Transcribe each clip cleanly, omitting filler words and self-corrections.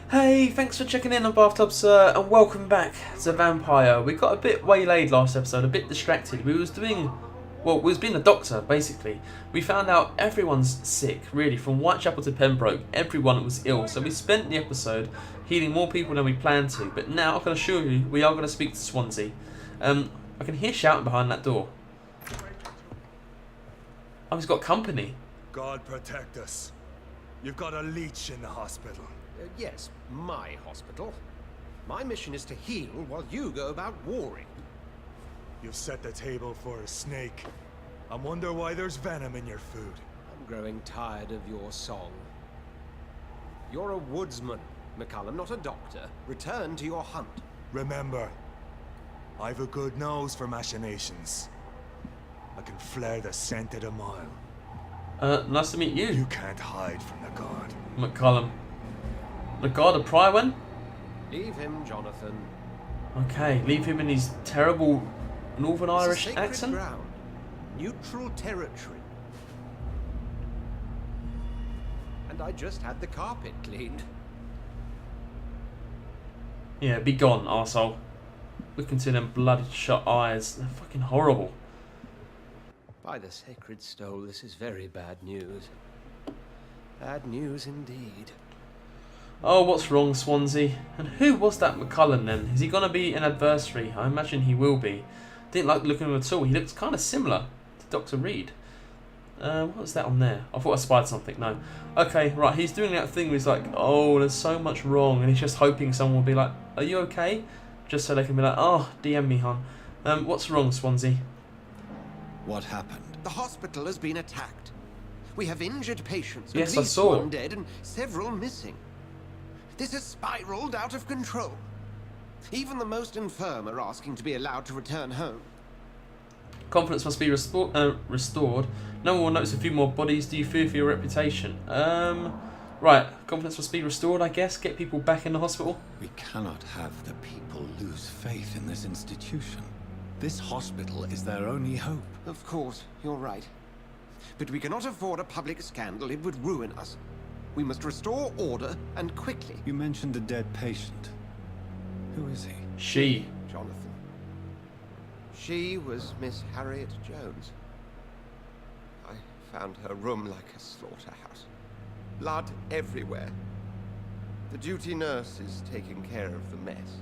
Hey, thanks for checking in on Bathtub Sir, and welcome back to Vampyr. We got a bit waylaid last episode, a bit distracted. We was being a doctor, basically. We found out everyone's sick, really, from Whitechapel to Pembroke. Everyone was ill, so we spent the episode healing more people than we planned to. But now, I can assure you, we are going to speak to Swansea. I can hear shouting behind that door. Oh, he's got company. God protect us. You've got a leech in the hospital. Yes, my hospital. My mission is to heal while you go about warring. You've set the table for a snake. I wonder why there's venom in your food. I'm growing tired of your song. You're a woodsman, McCullum, not a doctor. Return to your hunt. Remember, I've a good nose for machinations. I can flare the scent at a mile. Nice to meet you. You can't hide from the god. McCullum. The god of Prywin? Leave him, Jonathan. Okay, leave him in his terrible Northern This is Irish sacred accent. ground. Neutral territory. And I just had the carpet cleaned. Yeah, be gone, arsehole. Look into them bloodshot eyes. They're fucking horrible. By the sacred stole, this is very bad news. Bad news indeed. Oh, what's wrong, Swansea? And who was that McCullum then? Is he going to be an adversary? I imagine he will be. Didn't like looking at him at all. He looks kind of similar to Dr. Reed. What was that on there? I thought I spied something. No. Okay, right. He's doing that thing where he's like, oh, there's so much wrong. And he's just hoping someone will be like, are you okay? Just so they can be like, oh, DM me, hon. What's wrong, Swansea? What happened? The hospital has been attacked. We have injured patients, Yes, at I least saw. one dead and several missing. This has spiraled out of control. Even the most infirm are asking to be allowed to return home. Confidence must be restored. No one will notice a few more bodies. Do you fear for your reputation? Right. Confidence must be restored, I guess. Get people back in the hospital. We cannot have the people lose faith in this institution. This hospital is their only hope. Of course, you're right. But we cannot afford a public scandal. It would ruin us. We must restore order, and quickly. You mentioned a dead patient. Who is he? She. Jonathan. She was Miss Harriet Jones. I found her room like a slaughterhouse. Blood everywhere. The duty nurse is taking care of the mess.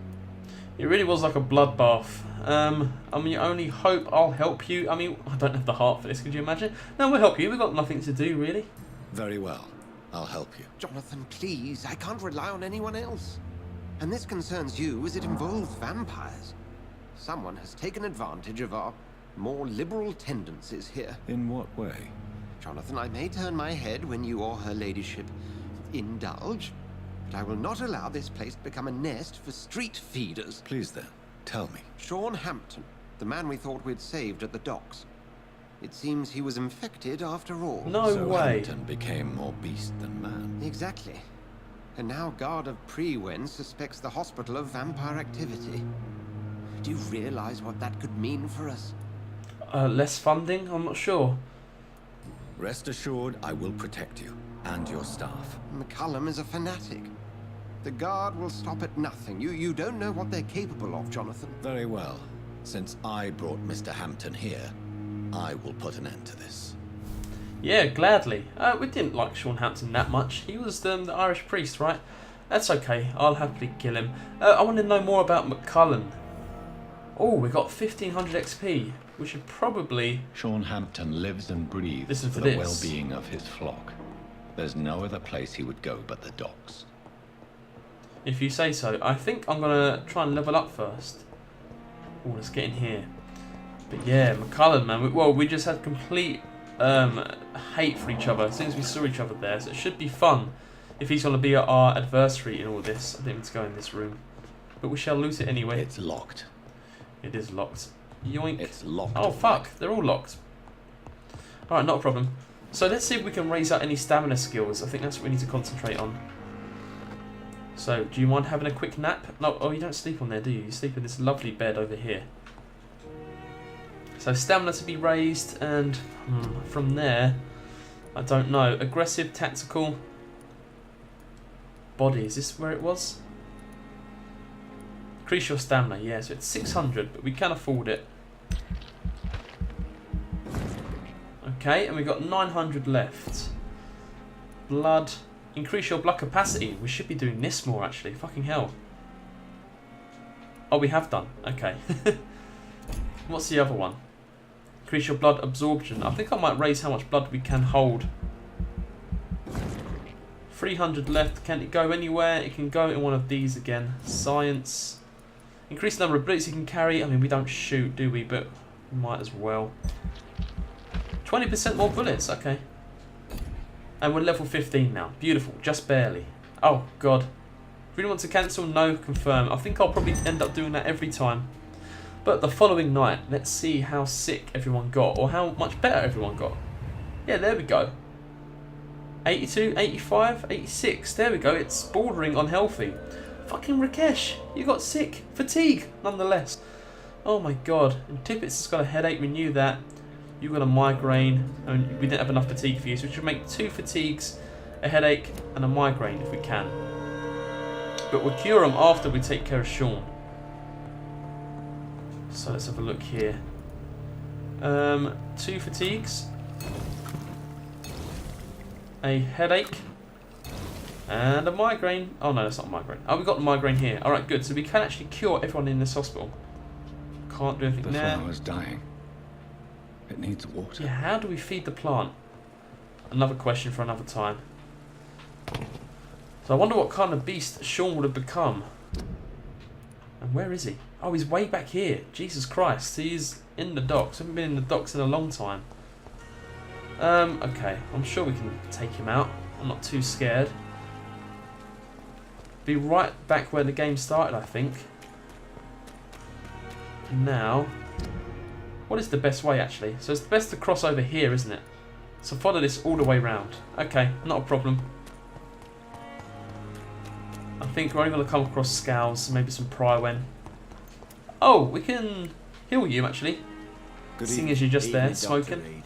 It really was like a bloodbath. I mean, your only hope, I'll help you. I mean, I don't have the heart for this, could you imagine? No, we'll help you. We've got nothing to do, really. Very well. I'll help you. Jonathan, please. I can't rely on anyone else. And this concerns you as it involves vampires. Someone has taken advantage of our more liberal tendencies here. In what way? Jonathan, I may turn my head when you or her ladyship indulge, but I will not allow this place to become a nest for street feeders. Please then, tell me. Sean Hampton, the man we thought we'd saved at the docks. It seems he was infected after all. No So way. Hampton became more beast than man. Exactly. And now Guard of Prewin suspects the hospital of vampire activity. Do you realize what that could mean for us? Less funding? I'm not sure. Rest assured, I will protect you and your staff. McCullum is a fanatic. The Guard will stop at nothing. You don't know what they're capable of, Jonathan. Very well. Since I brought Mr. Hampton here, I will put an end to this. Yeah, gladly. We didn't like Sean Hampton that much. He was the Irish priest, right? That's okay. I'll happily kill him. I want to know more about McCullum. Oh, we got 1500 XP. We should probably... Sean Hampton lives and breathes Listen for to the this. well-being of his flock. There's no other place he would go but the docks. If you say so. I think I'm going to try and level up first. Oh, let's get in here. But yeah, McCullum, man. We just had complete hate for each other as soon as we saw each other there. So it should be fun if he's going to be our adversary in all this. I didn't mean to go in this room. But we shall loot it anyway. It's locked. It is locked. Yoink. It's locked. Oh, fuck. They're all locked. Alright, not a problem. So let's see if we can raise out any stamina skills. I think that's what we need to concentrate on. So, do you mind having a quick nap? No, oh, you don't sleep on there, do you? You sleep in this lovely bed over here. So, stamina to be raised, and from there, I don't know. Aggressive, tactical. body. Is this where it was? Increase your stamina. Yeah, so it's 600, but we can afford it. Okay, and we've got 900 left. Blood. Increase your blood capacity. We should be doing this more, actually. Fucking hell. Oh, we have done. Okay. What's the other one? Increase your blood absorption. I think I might raise how much blood we can hold. 300 left. Can it go anywhere? It can go in one of these again. Science. Increase the number of bullets you can carry. I mean, we don't shoot, do we? But we might as well. 20% more bullets. Okay. And we're level 15 now. Beautiful. Just barely. Oh, God. Really want to cancel? No. Confirm. I think I'll probably end up doing that every time. But the following night, let's see how sick everyone got. Or how much better everyone got. Yeah, there we go. 82, 85, 86. There we go. It's bordering on healthy. Fucking Rakesh. You got sick. Fatigue, nonetheless. Oh my God. And Tippets has got a headache. We knew that. You got a migraine. And we didn't have enough fatigue for you. So we should make 2 fatigues, a headache, and a migraine if we can. But we'll cure them after we take care of Sean. So let's have a look here. 2 fatigues, a headache, and a migraine. Oh no, that's not a migraine. Oh, we got the migraine here. Alright, good. So we can actually cure everyone in this hospital. Can't do anything there. The flower's dying. It needs water. Yeah, how do we feed the plant? Another question for another time. So I wonder what kind of beast Sean would have become. And where is he? Oh, he's way back here. Jesus Christ. He's in the docks. I haven't been in the docks in a long time. Okay. I'm sure we can take him out. I'm not too scared. Be right back where the game started, I think. Now, what is the best way, actually? So it's best to cross over here, isn't it? So follow this all the way round. Okay, not a problem. I think we're only going to come across scows, maybe some Prywen. Oh, we can heal you, actually. Seeing as you're just there, smoking.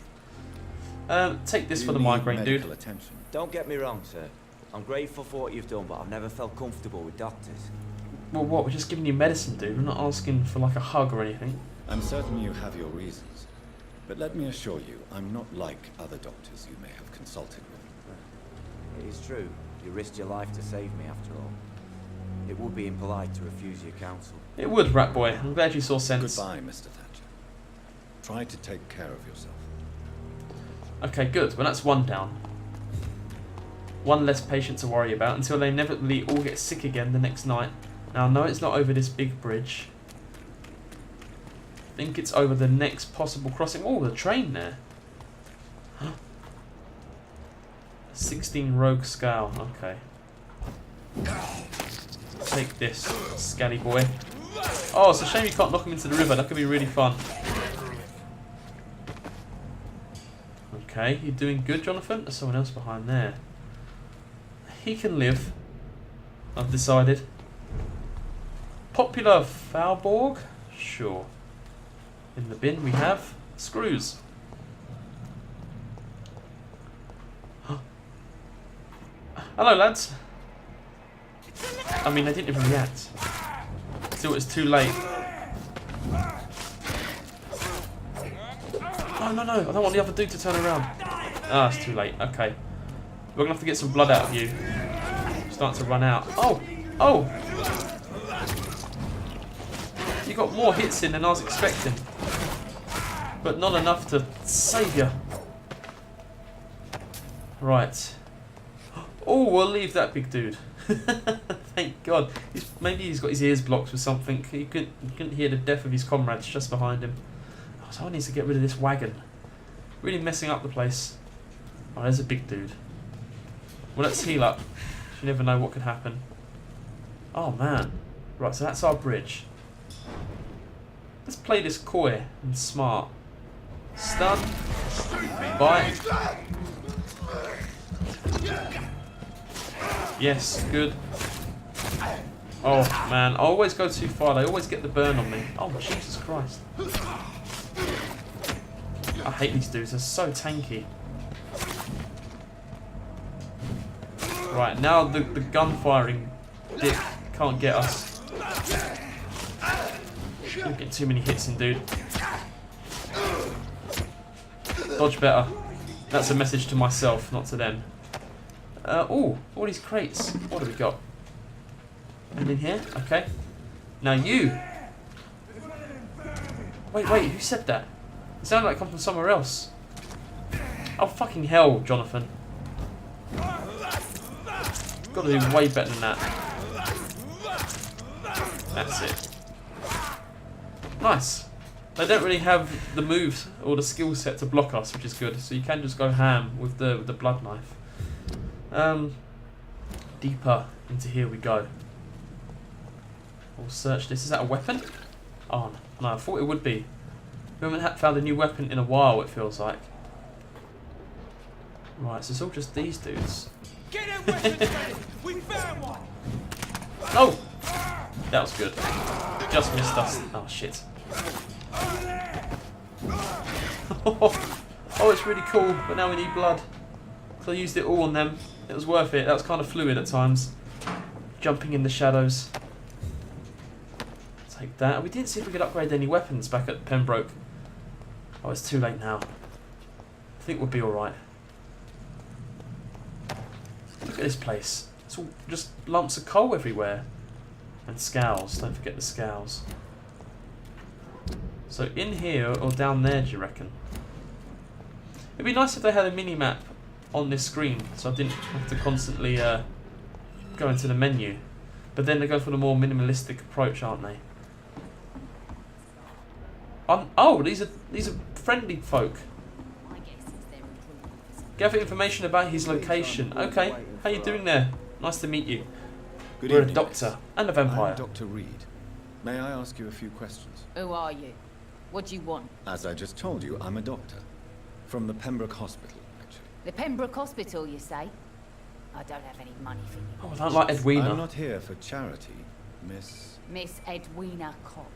Take this for the migraine, dude. Attention. Don't get me wrong, sir. I'm grateful for what you've done, but I've never felt comfortable with doctors. Well, what? We're just giving you medicine, dude. We're not asking for, like, a hug or anything. I'm certain you have your reasons. But let me assure you, I'm not like other doctors you may have consulted with. It is true. You risked your life to save me, after all. It would be impolite to refuse your counsel. It would, rat boy. I'm glad you saw sense. Goodbye, Mr. Thatcher. Try to take care of yourself. Okay, good. Well, that's one down. One less patient to worry about until they inevitably all get sick again the next night. Now, no, it's not over this big bridge. I think it's over the next possible crossing. Oh, the train there. 16 rogue scow. Okay. Take this, scally boy. Oh, it's a shame you can't knock him into the river. That could be really fun. Okay, you're doing good, Jonathan. There's someone else behind there. He can live. I've decided. Popular Falborg? Sure. In the bin we have screws. Hello, lads. I mean, I didn't even react. Still, it's too late. Oh, no, no. I don't want the other dude to turn around. Ah, it's too late. Okay. We're going to have to get some blood out of you. Starting to run out. Oh! Oh! You got more hits in than I was expecting. But not enough to save you. Right. Oh, we'll leave that big dude. Thank God. Maybe he's got his ears blocked with something. He couldn't hear the death of his comrades just behind him. Oh, someone needs to get rid of this wagon. Really messing up the place. Oh, there's a big dude. Well, let's heal up. You never know what could happen. Oh, man. Right, so that's our bridge. Let's play this coy and smart. Stun. Bite. Yes, good. Oh, man. I always go too far. They always get the burn on me. Oh, Jesus Christ. I hate these dudes. They're so tanky. Right, now the gun firing dick can't get us. You're getting too many hits in, dude. Dodge better. That's a message to myself, not to them. Oh, all these crates. What have we got? And in here? Okay. Now you. Wait, who said that? It sounded like it come from somewhere else. Oh, fucking hell, Jonathan. Got to do way better than that. That's it. Nice. They don't really have the moves or the skill set to block us, which is good. So you can just go ham with the blood knife. Deeper into here we go. We'll search this. Is that a weapon? Oh no, I thought it would be. We haven't found a new weapon in a while, it feels like. Right, so it's all just these dudes. Get them weapons ready! We found one! Oh! That was good. Just missed us. Oh shit. Oh, it's really cool, but now we need blood. So I used it all on them. It was worth it. That was kind of fluid at times. Jumping in the shadows. Take that. We didn't see if we could upgrade any weapons back at Pembroke. Oh, it's too late now. I think we'll be alright. Look at this place. It's all just lumps of coal everywhere. And scowls. Don't forget the scowls. So in here or down there, do you reckon? It'd be nice if they had a mini-map on this screen, so I didn't have to constantly go into the menu. But then they go for the more minimalistic approach, aren't they? Oh, these are friendly folk. Gather information about his location. Okay, how you doing there? Nice to meet you. Good We're evening, a doctor miss. and a vampire. I'm Dr. Reed. May I ask you a few questions? Who are you? What do you want? As I just told you, I'm a doctor. From the Pembroke Hospital, actually. The Pembroke Hospital, you say? I don't have any money for you. Oh, I don't like Edwina. I'm not here for charity, Miss... Miss Edwina Cox.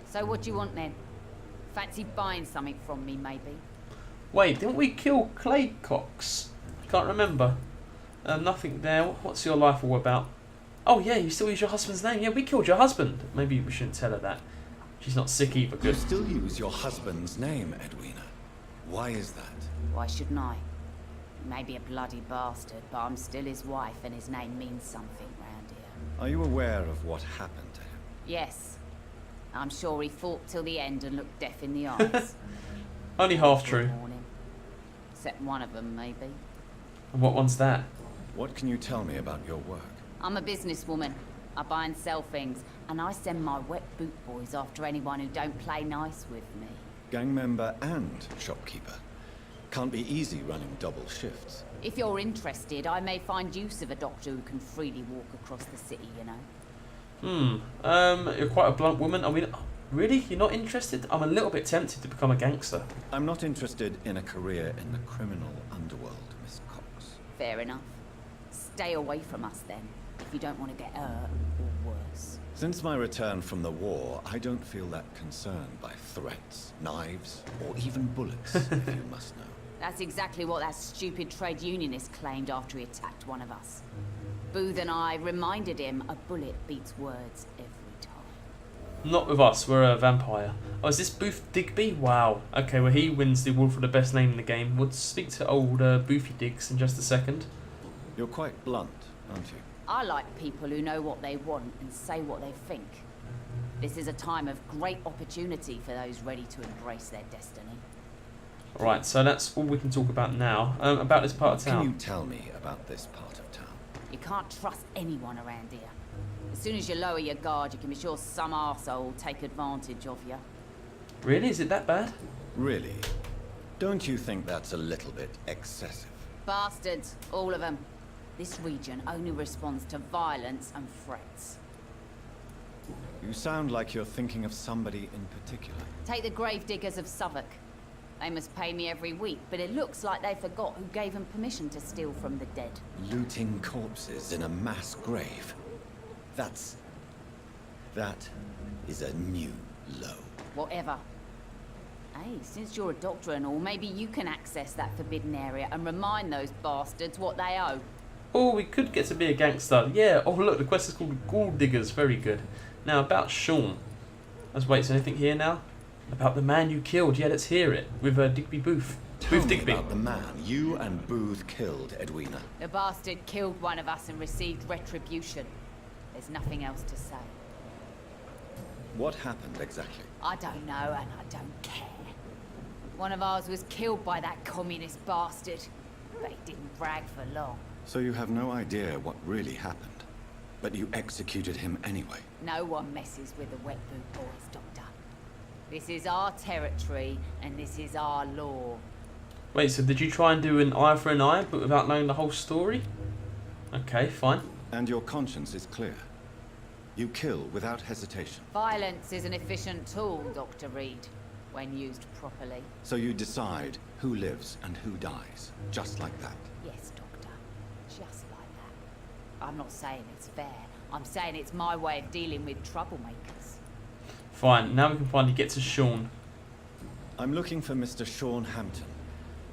So what do you want then? Fancy buying something from me, maybe? Wait, didn't we kill Clay Cox? Can't remember. Nothing there. What's your life all about? Oh yeah, you still use your husband's name. Yeah, we killed your husband. Maybe we shouldn't tell her that. She's not sick either. You Good. still use your husband's name, Edwina. Why is that? Why shouldn't I? He may be a bloody bastard, but I'm still his wife and his name means something round here. Are you aware of what happened to him? Yes. I'm sure he fought till the end and looked death in the eyes. Only half true. Morning. Except one of them, maybe. And what one's that? What can you tell me about your work? I'm a businesswoman. I buy and sell things, and I send my wet boot boys after anyone who don't play nice with me. Gang member and shopkeeper. Can't be easy running double shifts. If you're interested, I may find use of a doctor who can freely walk across the city, you know. You're quite a blunt woman. I mean, really? You're not interested? I'm a little bit tempted to become a gangster. I'm not interested in a career in the criminal underworld, Miss Cox. Fair enough. Stay away from us then, if you don't want to get hurt or worse. Since my return from the war, I don't feel that concerned by threats, knives, or even bullets, if you must know. That's exactly what that stupid trade unionist claimed after he attacked one of us. Booth and I reminded him a bullet beats words every time. Not with us, we're a vampire. Oh, is this Booth Digby? Wow. Okay, well he wins the award for the best name in the game. We'll speak to old Boofy Diggs in just a second. You're quite blunt, aren't you? I like people who know what they want and say what they think. This is a time of great opportunity for those ready to embrace their destiny. Right, so that's all we can talk about now. About this part of Can town. you tell me about this part of town? You can't trust anyone around here. As soon as you lower your guard, you can be sure some arsehole will take advantage of you. Really? Is it that bad? Really? Don't you think that's a little bit excessive? Bastards, all of them. This region only responds to violence and threats. You sound like you're thinking of somebody in particular. Take the gravediggers of Southwark. They must pay me every week, but it looks like they forgot who gave them permission to steal from the dead. Looting corpses in a mass grave. That is a new low. Whatever. Hey, since you're a doctor and all, maybe you can access that forbidden area and remind those bastards what they owe. Oh, we could get to be a gangster. Yeah. Oh, look, the quest is called Gold Diggers. Very good. Now, about Sean. Let's wait, is anything here now? About the man you killed. Yeah, let's hear it. With Digby Booth. Tell Booth me Digby. about the man you and Booth killed, Edwina. The bastard killed one of us and received retribution. There's nothing else to say. What happened exactly? I don't know and I don't care. One of ours was killed by that communist bastard, but he didn't brag for long. So you have no idea what really happened, but you executed him anyway. No one messes with the Wet Boot Boys, Doctor. This is our territory and this is our law. Wait, so did you try and do an eye for an eye, but without knowing the whole story? Okay, fine. And your conscience is clear. You kill without hesitation. Violence is an efficient tool, Dr. Reed, when used properly. So you decide who lives and who dies, just like that. Yes, Doctor. Just like that. I'm not saying it's fair. I'm saying it's my way of dealing with troublemakers. Fine, now we can finally get to Sean. I'm looking for Mr. Sean Hampton.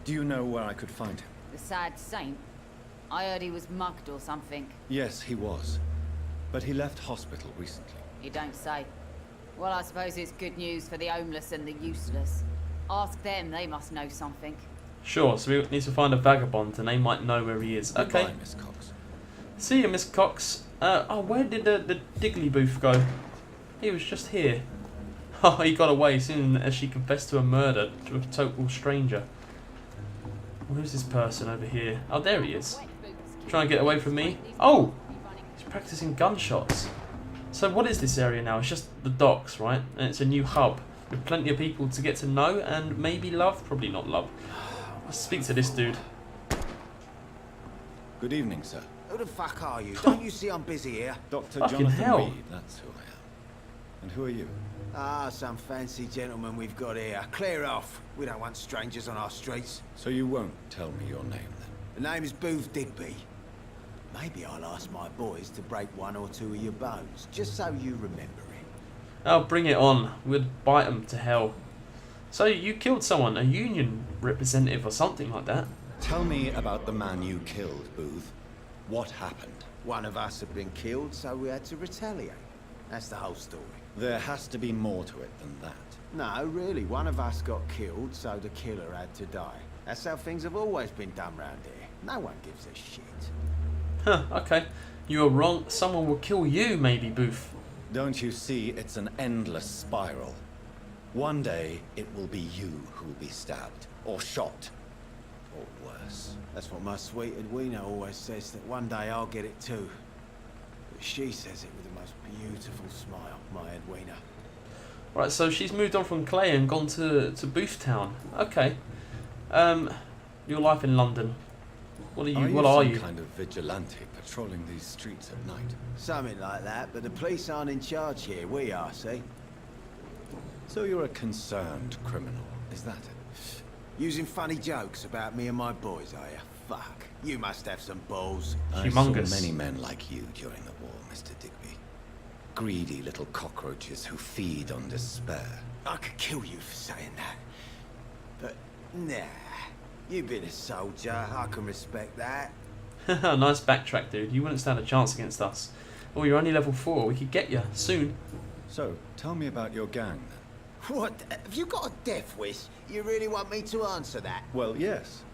Do you know where I could find him? The sad saint? I heard he was mugged or something. Yes, he was. But he left hospital recently. You don't say. Well, I suppose it's good news for the homeless and the useless. Ask them, they must know something. Sure, so we need to find a vagabond and they might know where he is. Okay. Goodbye, Miss Cox. See you, Miss Cox. Oh, where did the Diggly Booth go? He was just here. Oh, he got away soon as she confessed to a murder to a total stranger. Who's this person over here? Oh, there he is. Trying to get away from me. Oh! He's practicing gunshots. So what is this area now? It's just the docks, right? And it's a new hub with plenty of people to get to know and maybe love. Probably not love. Let's speak to this dude. Good evening, sir. Who the fuck are you? Don't you see I'm busy here? Dr. Fucking Jonathan hell. Reed, that's who I am. And who are you? Ah, some fancy gentleman we've got here. Clear off. We don't want strangers on our streets. So you won't tell me your name, then? The name is Booth Digby. Maybe I'll ask my boys to break one or two of your bones, just so you remember him. Oh, bring it on. We'd bite him to hell. So you killed someone, a union representative or something like that. Tell me about the man you killed, Booth. What happened? One of us had been killed, so we had to retaliate. That's the whole story. There has to be more to it than that. No, really, one of us got killed, so the killer had to die. That's how things have always been done round here. No one gives a shit. Huh, okay. You were wrong. Someone will kill you, maybe, Booth. Don't you see it's an endless spiral? One day, it will be you who will be stabbed, or shot, or worse. That's what my sweet Edwina always says, that one day I'll get it too. But she says it with the most beautiful smile, my Edwina. Right, so she's moved on from Clay and gone to Booth Town. Okay. Your life in London. What are you? What are you? Some kind of vigilante patrolling these streets at night? Something like that, but the police aren't in charge here. We are, see? So you're a concerned criminal, is that it? Using funny jokes about me and my boys, are you? Fuck. You must have some balls. Humongous. I saw many men like you during the war, Mr. Digby. Greedy little cockroaches who feed on despair. I could kill you for saying that. But, nah. You've been a soldier. I can respect that. Nice backtrack, dude. You wouldn't stand a chance against us. Oh, you're only level 4. We could get you soon. So, tell me about your gang, then. What? Have you got a death wish? You really want me to answer that? Well, yes.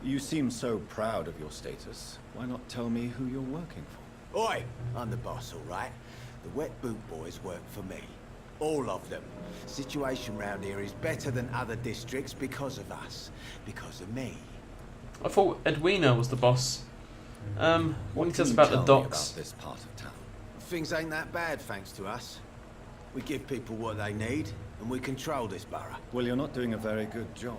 You seem so proud of your status. Why not tell me who you're working for? Oi! I'm the boss, all right? The Wet Boot Boys work for me. All of them. Situation round here is better than other districts because of us. Because of me. I thought Edwina was the boss. What can you tell us you about the tell me docks? about this part of town? Things ain't that bad, thanks to us. We give people what they need, and we control this borough. Well, you're not doing a very good job.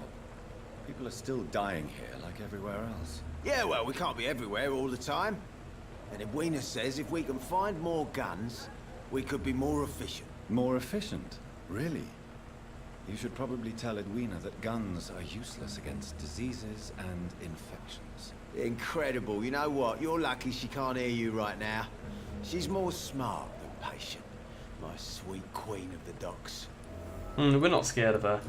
People are still dying here like everywhere else. Yeah, well, we can't be everywhere all the time. And Edwina says if we can find more guns, we could be more efficient. More efficient? Really? You should probably tell Edwina that guns are useless against diseases and infections. Incredible. You know what? You're lucky she can't hear you right now. She's more smart than patient. My sweet queen of the docks. We're not scared of her.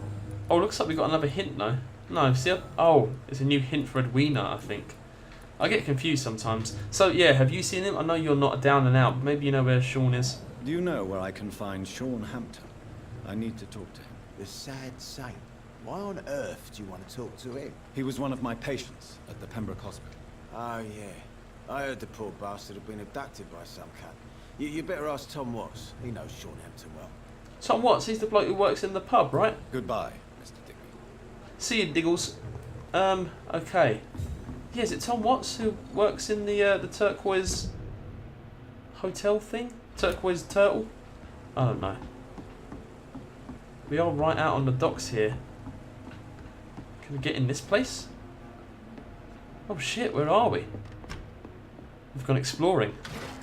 Oh, looks like we got another hint, though. No, see? Oh, it's a new hint for Edwina, I think. I get confused sometimes. So yeah, have you seen him? I know you're not a down and out, but maybe you know where Sean is. Do you know where I can find Sean Hampton? I need to talk to him. The sad saint. Why on earth do you want to talk to him? He was one of my patients at the Pembroke Hospital. Oh, yeah. I heard the poor bastard had been abducted by some cat. You better ask Tom Watts. He knows Sean Hampton well. Tom Watts, he's the bloke who works in the pub, right? Goodbye, Mr. Digby. See you, Diggles. Okay. Yeah, is it Tom Watts who works in the turquoise hotel thing? Turquoise turtle? I don't know. We are right out on the docks here. Can we get in this place? Oh shit, where are we? We've gone exploring.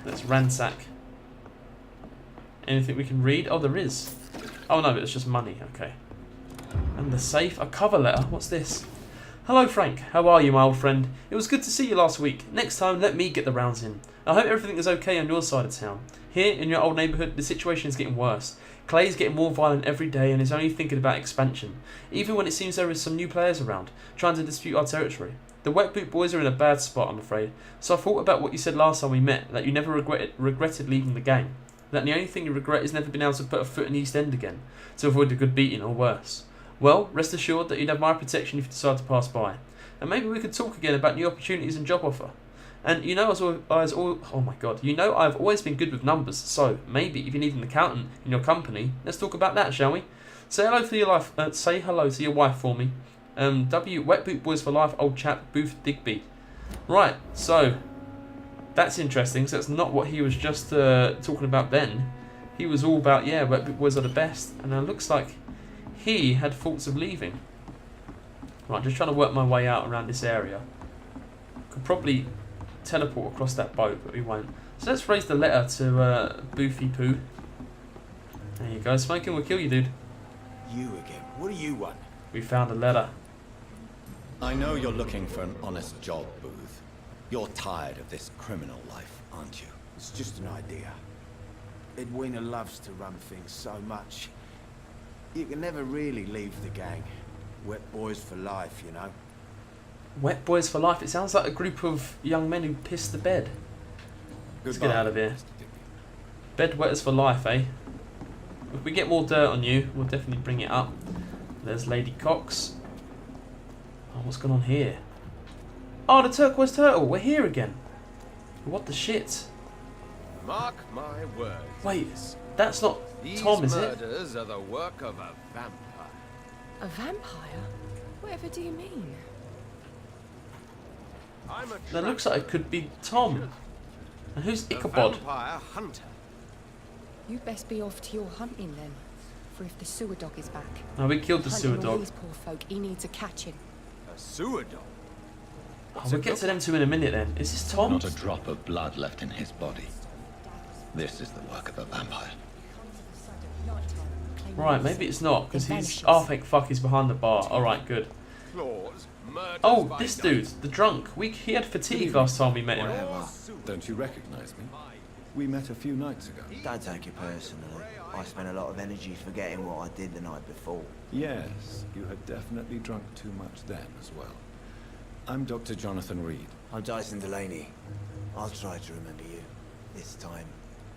Let's ransack. Anything we can read? Oh, there is. Oh no, but it's just money. Okay. And the safe. A cover letter. What's this? Hello Frank, how are you my old friend? It was good to see you last week. Next time let me get the rounds in. I hope everything is okay on your side of town. Here in your old neighbourhood the situation is getting worse. Clay's getting more violent every day and is only thinking about expansion. Even when it seems there is some new players around, trying to dispute our territory. The Wet Boot Boys are in a bad spot I'm afraid. So I thought about what you said last time we met, that you never regretted leaving the game. That the only thing you regret is never being able to put a foot in East End again, to avoid a good beating or worse. Well, rest assured that you'd have my protection if you decide to pass by. And maybe we could talk again about new opportunities and job offer. And you know oh my god, you know I've always been good with numbers, so maybe if you need an accountant in your company, let's talk about that, shall we? Say hello to your wife for me. W Wet Boot Boys for Life, old chap Booth Digby. Right, so that's interesting. So that's not what he was just talking about then. He was all about, yeah, Wet Boot Boys are the best, and it looks like he had thoughts of leaving. Right, just trying to work my way out around this area. Could probably teleport across that boat, but we won't. So let's raise the letter to Boofy Poo. There you go. Smoking will kill you, dude. You again. What do you want? We found a letter. I know you're looking for an honest job, Booth. You're tired of this criminal life, aren't you? It's just an idea. Edwina loves to run things so much. You can never really leave the gang. Wet boys for life, you know. Wet Boys for Life. It sounds like a group of young men who pissed the bed. Let's get out of here. Bed wetters for life, eh? If we get more dirt on you, we'll definitely bring it up. There's Lady Cox. Oh, what's going on here? Oh, the turquoise turtle. We're here again. What the shit? Mark my words. Wait, that's not These Tom, is it? murders are the work of a vampire. A vampire? Whatever do you mean? I'm a That looks like it could be Tom. And who's a Ichabod? vampire hunter. You best be off to your hunting then. For if the sewer dog is back, No, we killed the hunting sewer all dog. these poor folk, he needs a catching. A sewer dog. Oh, we'll get to them two in a minute then. Is this Tom? Not a drop of blood left in his body. This is the work of a vampire. Right, maybe it's not, because he's... Oh, thank fuck, he's behind the bar. Alright, good. Claws, murders Oh, by this night. dude, the drunk. He had fatigue last time we met him. Don't you recognize me? We met a few nights ago. Don't take it personally. I spent a lot of energy forgetting what I did the night before. Yes, you had definitely drunk too much then as well. I'm Dr. Jonathan Reed. I'm Dyson Delaney. I'll try to remember you. This time.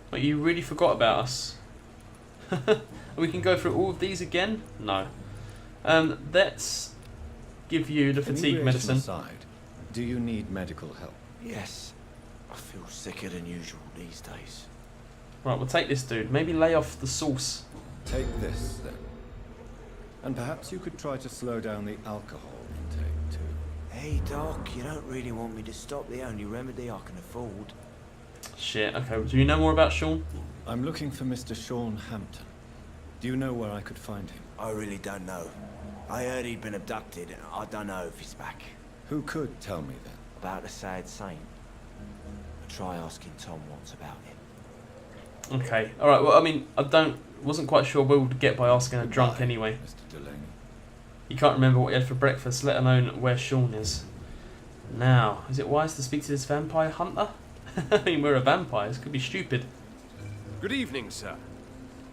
But you really forgot about us. We can go through all of these again? No. Let's give you the fatigue Inebriation medicine. aside, do you need medical help? Yes. I feel sicker than usual these days. Right, we'll take this dude. Maybe lay off the sauce. Take this, then. And perhaps you could try to slow down the alcohol intake, too. Hey, Doc, you don't really want me to stop the only remedy I can afford. Shit, okay. Do you know more about Sean? I'm looking for Mr. Sean Hampton. Do you know where I could find him? I really don't know. I heard he'd been abducted, and I don't know if he's back. Who could tell me then? About the sad saint. Try asking Tom Watts about him. Okay. Alright, well, I mean, wasn't quite sure where we'd get by asking a drunk Goodbye, anyway. Mr. Delaney. You can't remember what he had for breakfast, let alone where Sean is. Now, is it wise to speak to this vampire hunter? I mean, we're a vampire. This could be stupid. Good evening, sir.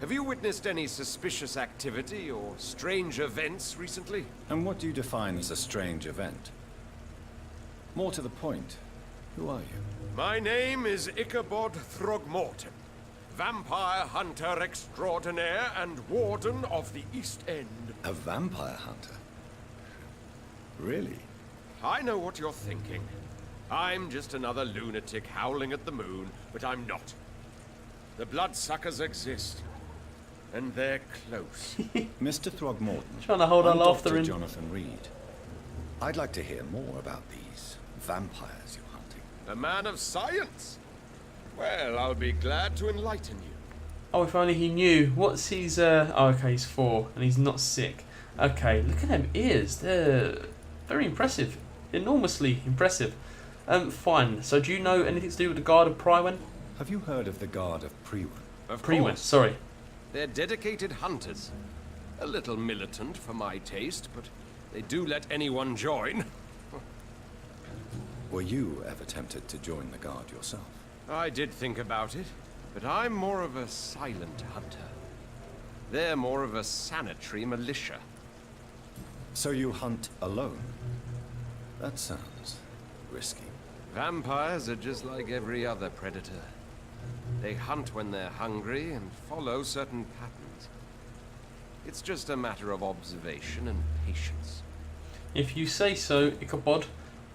Have you witnessed any suspicious activity or strange events recently? And what do you define as a strange event? More to the point, Who are you? My name is Ichabod Throgmorton, vampire hunter extraordinaire and warden of the East End. A vampire hunter? Really? I know what you're thinking. I'm just another lunatic howling at the moon, but I'm not. The bloodsuckers exist, and they're close. Mr. Throgmorton, Trying to hold our I'm laughter Dr. in. Jonathan Reed. I'd like to hear more about these vampires you're hunting. A man of science? Well, I'll be glad to enlighten you. Oh, if only he knew. What's his... Oh, okay, he's 4, and he's not sick. Okay, look at them ears. They're very impressive. Enormously impressive. Fine. So do you know anything to do with the Guard of Prywin? Have you heard of the Guard of Prywin? Of Prywin, course. sorry. They're dedicated hunters. A little militant for my taste, but they do let anyone join. Were you ever tempted to join the Guard yourself? I did think about it, but I'm more of a silent hunter. They're more of a sanitary militia. So you hunt alone? That sounds risky. Vampires are just like every other predator. They hunt when they're hungry and follow certain patterns. It's just a matter of observation and patience. If you say so, Ichabod.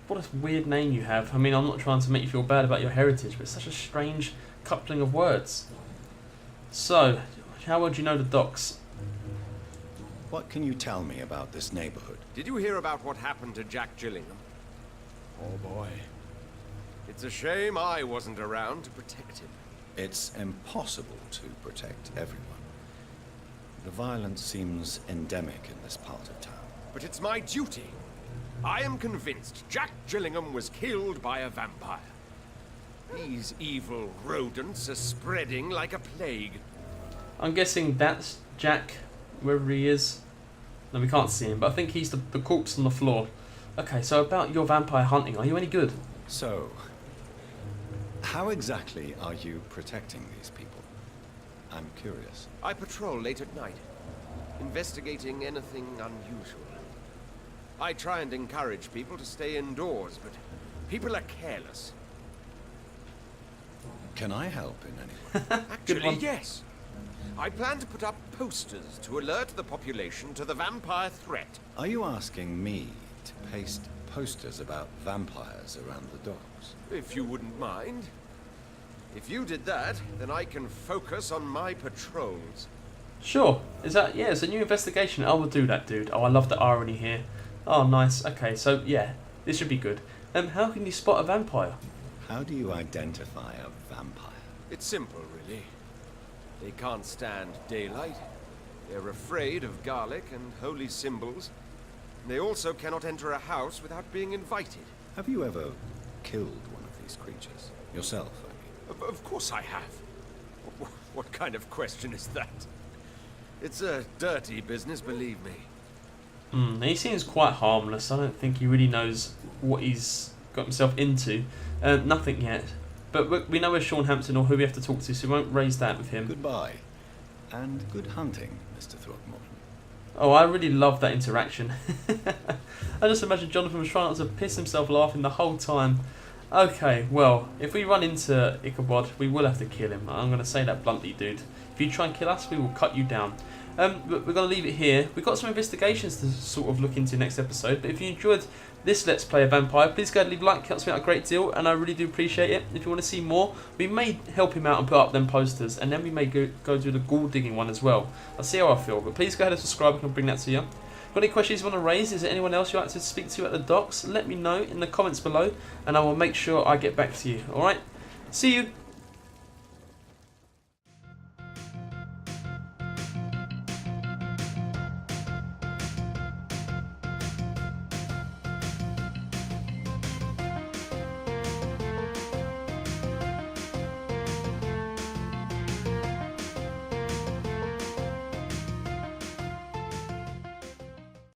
What a weird name you have. I mean, I'm not trying to make you feel bad about your heritage, but it's such a strange coupling of words. So, how well do you know the docks? What can you tell me about this neighborhood? Did you hear about what happened to Jack Gillingham? Oh boy. It's a shame I wasn't around to protect him. It's impossible to protect everyone. The violence seems endemic in this part of town. But it's my duty. I am convinced Jack Gillingham was killed by a vampire. These evil rodents are spreading like a plague. I'm guessing that's Jack, wherever he is. No, we can't see him, but I think he's the corpse on the floor. Okay, so about your vampire hunting, are you any good? So, how exactly are you protecting these people? I'm curious. I patrol late at night, investigating anything unusual. I try and encourage people to stay indoors, but people are careless. Can I help in any way? Actually, yes. I plan to put up posters to alert the population to the vampire threat. Are you asking me to paste posters about vampires around the docks? If you wouldn't mind. If you did that, then I can focus on my patrols. Sure. Is that... Yeah, it's a new investigation. I will do that, dude. Oh, I love the irony here. Oh, nice. Okay, so, yeah. This should be good. How can you spot a vampire? How do you identify a vampire? It's simple, really. They can't stand daylight. They're afraid of garlic and holy symbols. They also cannot enter a house without being invited. Have you ever killed one of these creatures? Yourself, I mean. Of course I have. What kind of question is that? It's a dirty business, believe me. He seems quite harmless. I don't think he really knows what he's got himself into. Nothing yet. But we know where Sean Hampton or who we have to talk to, so we won't raise that with him. Goodbye. And good hunting, Mr. Throgmorton. Oh, I really love that interaction. I just imagine Jonathan was trying not to piss himself laughing the whole time. Okay, well, if we run into Ichabod, we will have to kill him. I'm going to say that bluntly, dude. If you try and kill us, we will cut you down. But we're going to leave it here. We've got some investigations to sort of look into next episode. But if you enjoyed this Let's Play of Vampire, please go ahead and leave a like. It helps me out a great deal, and I really do appreciate it. If you want to see more, we may help him out and put up them posters, and then we may go do the ghoul digging one as well. I'll see how I feel. But please go ahead and subscribe. I can bring that to you. Got any questions you want to raise? Is there anyone else you'd like to speak to at the docks? Let me know in the comments below, and I will make sure I get back to you. Alright? See you!